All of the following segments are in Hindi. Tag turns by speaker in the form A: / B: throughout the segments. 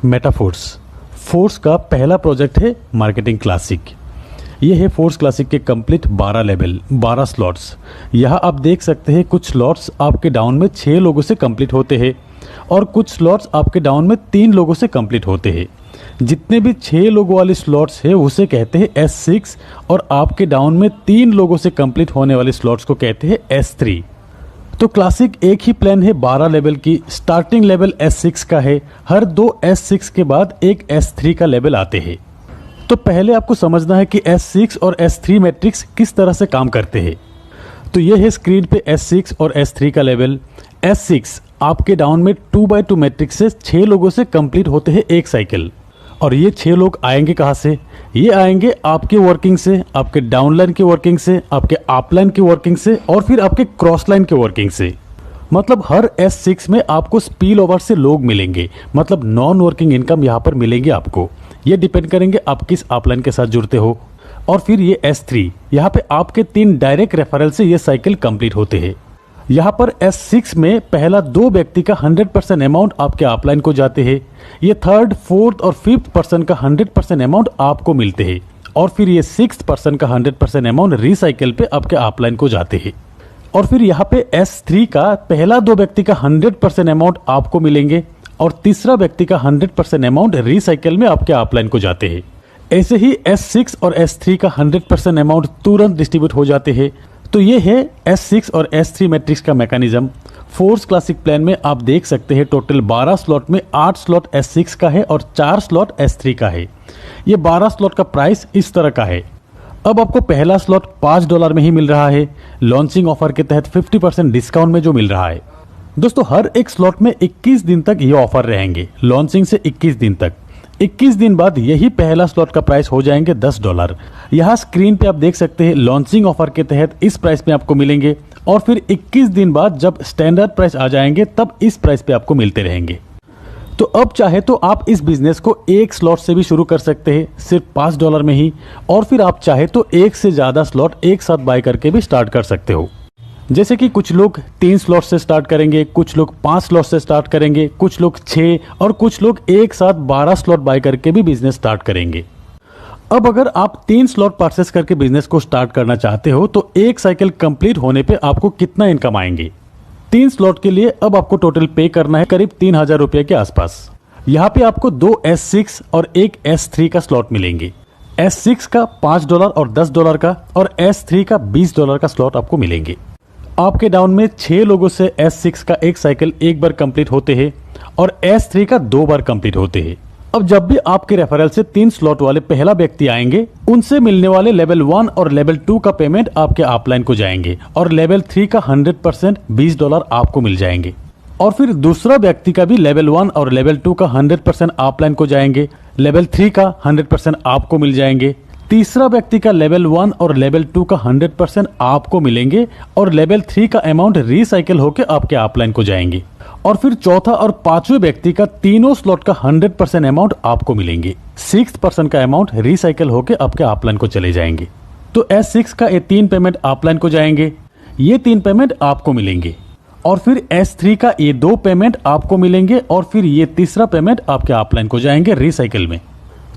A: मेटाफोर्स फोर्स का पहला प्रोजेक्ट है मार्केटिंग क्लासिक। ये है फोर्स क्लासिक के कंप्लीट 12 लेवल 12 स्लॉट्स। यहाँ आप देख सकते हैं कुछ स्लॉट्स आपके डाउन में 6 लोगों से कंप्लीट होते हैं और कुछ स्लॉट्स आपके डाउन में 3 लोगों से कंप्लीट होते हैं। जितने भी 6 लोगों वाले स्लॉट्स है उसे कहते हैं S6 और आपके डाउन में 3 लोगों से कंप्लीट होने वाले स्लॉट्स को कहते हैं S3। तो क्लासिक एक ही प्लान है 12 लेवल की। स्टार्टिंग लेवल S6 का है, हर 2 S6 के बाद एक S3 का लेवल आते हैं। तो पहले आपको समझना है कि S6 और S3 मैट्रिक्स किस तरह से काम करते हैं। तो ये है स्क्रीन पे S6 और S3 का लेवल। S6 आपके डाउन में 2x2 मैट्रिक्स से 6 लोगों से कंप्लीट होते हैं एक साइकिल। और ये 6 लोग आएंगे कहाँ से? ये आएंगे आपके वर्किंग से, आपके डाउनलाइन के वर्किंग से, आपके अपलाइन के वर्किंग से और फिर आपके क्रॉस लाइन के वर्किंग से। मतलब हर S6 में आपको स्पिल ओवर से लोग मिलेंगे, मतलब नॉन वर्किंग इनकम यहाँ पर मिलेंगे आपको। ये डिपेंड करेंगे आप किस अपलाइन के साथ जुड़ते हो। और फिर ये S3 यहाँ पे आपके 3 डायरेक्ट रेफरल से ये साइकिल कंप्लीट होते हैं। यहाँ पर S6 में पहला 2 व्यक्ति का 100% अमाउंट आपके अपलाइन को जाते हैं। ये 3rd, 4th और 5th पर्सन का 100% अमाउंट आपको मिलते हैं और फिर ये 6th पर्सन का 100% अमाउंट रिसाइकिल पे आपके अपलाइन को जाते हैं। और फिर यहाँ पे S3 का पहला 2 व्यक्ति का 100% अमाउंट आपको मिलेंगे और तीसरा व्यक्ति का 100% अमाउंट रिसाइकिल में आपके अपलाइन को जाते हैं। ऐसे ही S6 और S3 का 100% अमाउंट तुरंत डिस्ट्रीब्यूट हो जाते हैं। तो ये है S6 और S3 मैट्रिक्स का मैकेनिज्म। फोर्स क्लासिक प्लान में आप देख सकते हैं टोटल 12 स्लॉट में 8 स्लॉट S6 का है और 4 स्लॉट S3 का है। ये 12 स्लॉट का प्राइस इस तरह का है। अब आपको पहला स्लॉट $5 में ही मिल रहा है, लॉन्चिंग ऑफर के तहत 50% डिस्काउंट में जो मिल रहा है। दोस्तों हर एक स्लॉट में 21 दिन तक ये ऑफर रहेंगे, लॉन्चिंग से 21 दिन तक। 21 दिन बाद यही पहला स्लॉट का प्राइस हो जाएंगे $10। यहाँ स्क्रीन पे आप देख सकते हैं लॉन्चिंग ऑफर के तहत इस प्राइस में आपको मिलेंगे और फिर 21 दिन बाद जब स्टैंडर्ड प्राइस आ जाएंगे तब इस प्राइस पे आपको मिलते रहेंगे। तो अब चाहे तो आप इस बिजनेस को एक स्लॉट से भी शुरू कर सकते हैं सिर्फ $5 में ही, और फिर आप चाहे तो एक से ज्यादा स्लॉट एक साथ बाय करके भी स्टार्ट कर सकते हो। जैसे कि कुछ लोग 3 स्लॉट से स्टार्ट करेंगे, कुछ लोग 5 स्लॉट से स्टार्ट करेंगे, कुछ लोग 6 और कुछ लोग एक साथ 12 स्लॉट बाय करके भी बिजनेस स्टार्ट करेंगे। अब अगर आप 3 स्लॉट परचेस करके बिजनेस को स्टार्ट करना चाहते हो तो एक साइकिल कंप्लीट होने पे आपको कितना इनकम आएंगे? 3 स्लॉट के लिए अब आपको टोटल पे करना है करीब 3000 रुपए के आसपास। यहाँ पे आपको 2 S6 और एक S3 का स्लॉट मिलेंगे। S6 का $5 और $10 का और S3 का $20 का स्लॉट आपको मिलेंगे। आपके डाउन में 6 लोगों से S6 का एक साइकिल एक बार कंप्लीट होते हैं और S3 का 2 बार कंप्लीट होते हैं। अब जब भी आपके रेफरल से 3 स्लॉट वाले पहला व्यक्ति आएंगे उनसे मिलने वाले लेवल 1 और लेवल 2 का पेमेंट आपके अपलाइन को जाएंगे और लेवल 3 का 100% $20 आपको मिल जाएंगे। और फिर दूसरा व्यक्ति का भी लेवल 1 और लेवल 2 का 100% अपलाइन को जाएंगे, लेवल 3 का 100% आपको मिल जाएंगे। तीसरा व्यक्ति का लेवल 1 और लेवल 2 का 100% आपको मिलेंगे और लेवल 3 का अमाउंट रिसाइकिल होकर आपके अपलाइन को जाएंगे। और फिर चौथा और पांचवें व्यक्ति का तीनों स्लॉट का 100% अमाउंट आपको मिलेंगे। 6th पर्सन का अमाउंट रिसाइकिल होकर आपके अपलाइन को चले जाएंगे। तो S6 का ये 3 पेमेंट अपलाइन को जाएंगे, ये 3 पेमेंट आपको मिलेंगे और फिर S3 का ये 2 पेमेंट आपको मिलेंगे और फिर ये तीसरा पेमेंट आपके अपलाइन को जाएंगे रिसाइकिल में।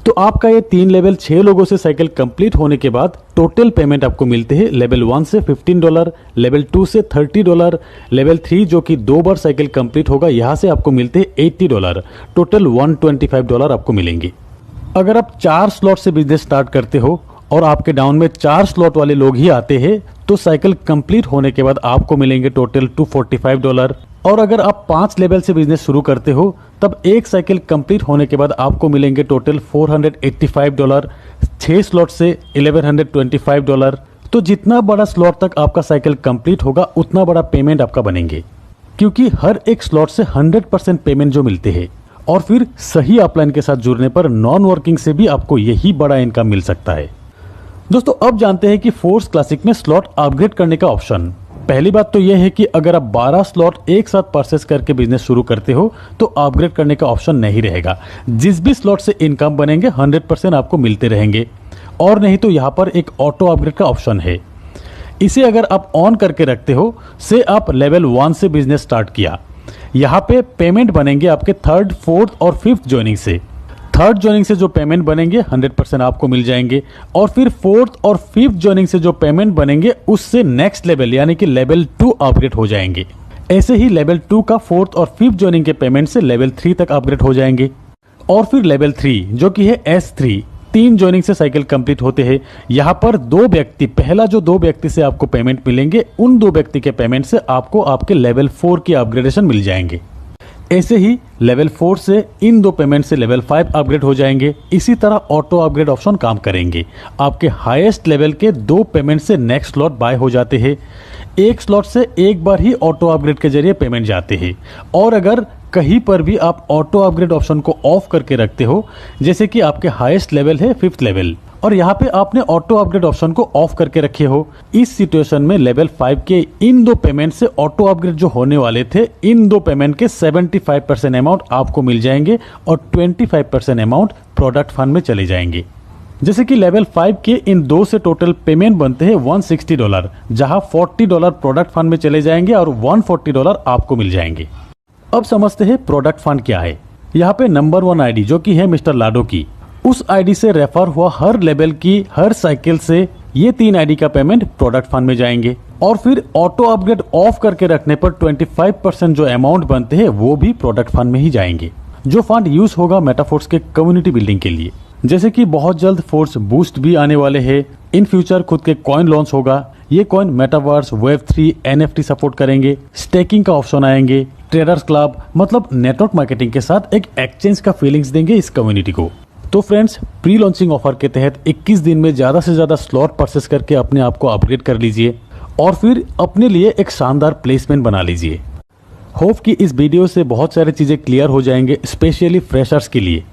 A: तो आपका ये 3 लेवल 6 लोगों से साइकिल कंप्लीट होने के बाद टोटल पेमेंट आपको मिलते हैं लेवल 1 से $15, लेवल 2 से $30, लेवल 3 जो कि 2 बार साइकिल कंप्लीट होगा यहाँ से आपको मिलते हैं $80। टोटल $125 आपको मिलेंगे। अगर आप 4 स्लॉट से बिजनेस स्टार्ट करते हो और आपके डाउन में 4 स्लॉट वाले लोग ही आते हैं तो साइकिल कंप्लीट होने के बाद आपको मिलेंगे टोटल $245। और अगर आप 5 लेवल से बिजनेस शुरू करते हो तब एक साइकिल कंप्लीट होने के बाद आपको मिलेंगे टोटल $485। 6 स्लॉट से $1125। तो जितना बड़ा स्लॉट तक आपका साइकिल कंप्लीट होगा उतना बड़ा पेमेंट आपका बनेंगे, क्योंकि हर एक स्लॉट से 100% पेमेंट जो मिलते हैं। और फिर सही अपलाइन के साथ जुड़ने पर नॉन वर्किंग से भी आपको यही बड़ा इनकम मिल सकता है। दोस्तों अब जानते हैं कि फोर्स क्लासिक में स्लॉट अपग्रेड करने का ऑप्शन। पहली बात तो यह है कि अगर आप 12 स्लॉट एक साथ परचेस करके बिजनेस शुरू करते हो तो अपग्रेड करने का ऑप्शन नहीं रहेगा। जिस भी स्लॉट से इनकम बनेंगे 100% आपको मिलते रहेंगे। और नहीं तो यहाँ पर एक ऑटो अपग्रेड का ऑप्शन है, इसे अगर आप ऑन करके रखते हो से आप लेवल 1 से बिजनेस स्टार्ट किया, यहाँ पे पेमेंट बनेंगे आपके थर्ड, फोर्थ और फिफ्थ ज्वाइनिंग से। थर्ड ज्वाइनिंग से जो पेमेंट बनेंगे 100% आपको मिल जाएंगे, और फिर फोर्थ और फिफ्थ ज्वाइनिंग से जो पेमेंट बनेंगे उससे नेक्स्ट लेवल यानी कि लेवल 2 अपग्रेड हो जाएंगे। ऐसे ही लेवल 2 का फोर्थ और फिफ्थ ज्वाइनिंग के पेमेंट से लेवल 3 तक अपग्रेड हो जाएंगे। और फिर लेवल 3 जो कि है S3, 3 ज्वाइनिंग से साइकिल कंप्लीट होते हैं। यहाँ पर 2 व्यक्ति, पहला जो 2 व्यक्ति से आपको पेमेंट मिलेंगे, उन 2 व्यक्ति के पेमेंट से आपको आपके लेवल 4 की अपग्रेडेशन मिल जाएंगे। ऐसे ही लेवल 4 से इन 2 पेमेंट से लेवल 5 अपग्रेड हो जाएंगे। इसी तरह ऑटो अपग्रेड ऑप्शन काम करेंगे। आपके हाईएस्ट लेवल के 2 पेमेंट से नेक्स्ट स्लॉट बाय हो जाते हैं। एक स्लॉट से एक बार ही ऑटो अपग्रेड के जरिए पेमेंट जाते हैं। और अगर कहीं पर भी आप ऑटो अपग्रेड ऑप्शन को ऑफ करके रखते हो, जैसे कि आपके हाईएस्ट लेवल है 5th लेवल, और यहाँ पे आपने ऑटो अपग्रेड ऑप्शन को ऑफ करके रखे हो, इस सिचुएशन में लेवल 5 के इन 2 पेमेंट से ऑटो अपग्रेड जो होने वाले थे, इन 2 पेमेंट के 75% अमाउंट आपको मिल जाएंगे और 25% अमाउंट प्रोडक्ट फंड में चले जाएंगे। जैसे कि लेवल 5 के इन 2 से टोटल पेमेंट बनते हैं $160, जहां $40 प्रोडक्ट फंड में चले जाएंगे और $140 आपको मिल जाएंगे। अब समझते हैं प्रोडक्ट फंड क्या है। यहाँ पे नंबर 1 आईडी जो कि है मिस्टर लाडो की, उस आईडी से रेफर हुआ हर लेवल की हर साइकिल से ये 3 आईडी का पेमेंट प्रोडक्ट फंड में जाएंगे। और फिर ऑटो अपग्रेड ऑफ करके रखने पर 25% जो अमाउंट बनते हैं वो भी प्रोडक्ट फंड में ही जाएंगे, जो फंड यूज होगा मेटाफोर्स के कम्युनिटी बिल्डिंग के लिए। जैसे कि बहुत जल्द फोर्स बूस्ट भी आने वाले हैं, इन फ्यूचर खुद के कॉइन लॉन्च होगा। ये coin metaverse, Web3, NFT support करेंगे, स्टेकिंग का ऑप्शन आएंगे, ट्रेडर्स क्लब, मतलब नेटवर्क मार्केटिंग के साथ एक एक्सचेंज का फीलिंग्स देंगे इस कम्युनिटी को। तो फ्रेंड्स, प्री लॉन्चिंग ऑफर के तहत 21 दिन में ज्यादा से ज्यादा स्लॉट परचेस करके अपने आप को अपग्रेड कर लीजिए और फिर अपने लिए एक शानदार प्लेसमेंट बना लीजिए। होप कि इस वीडियो से बहुत सारी चीजें क्लियर हो जाएंगे, स्पेशली फ्रेशर्स के लिए।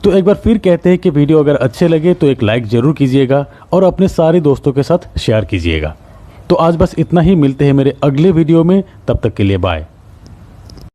A: तो एक बार फिर कहते हैं कि वीडियो अगर अच्छे लगे तो एक लाइक जरूर कीजिएगा और अपने सारे दोस्तों के साथ शेयर कीजिएगा। तो आज बस इतना ही, मिलते हैं मेरे अगले वीडियो में, तब तक के लिए बाय।